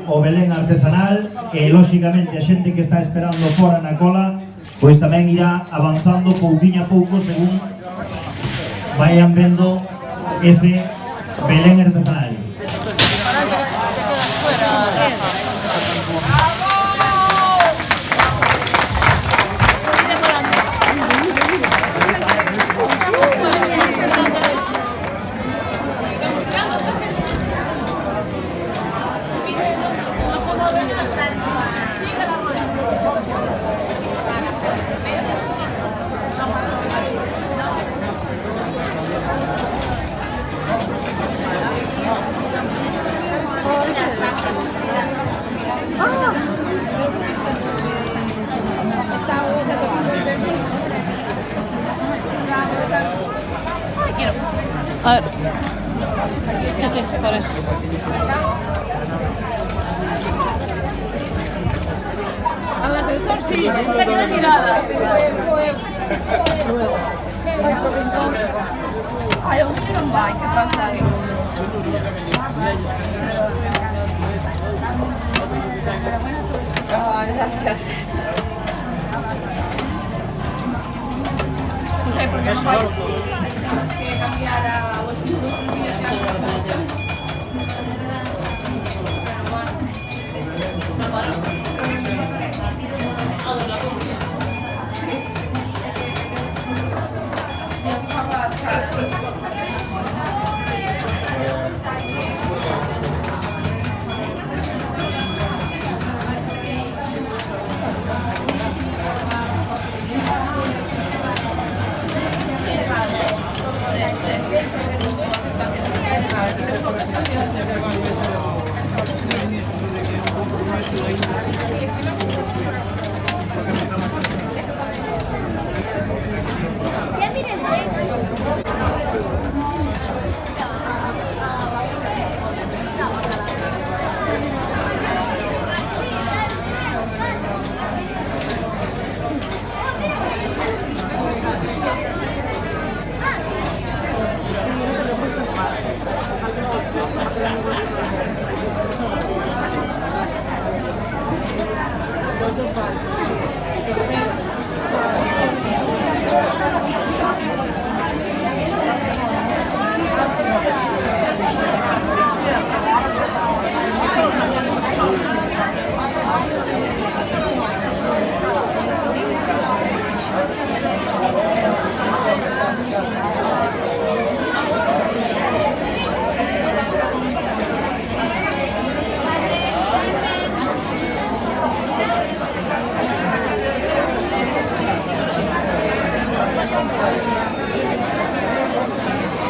O Belén artesanal e, lóxicamente, a xente que está esperando fora na cola pois tamén irá avanzando pouquiño a pouco según vayan vendo ese Belén artesanal. A ver. Sí, por eso. Al ascensor sí, pequeña tirada. Ai, eu não vai, que passa aí. Ai, gracias. Não sei porque não vai. Temos que cambiar a los Thank you.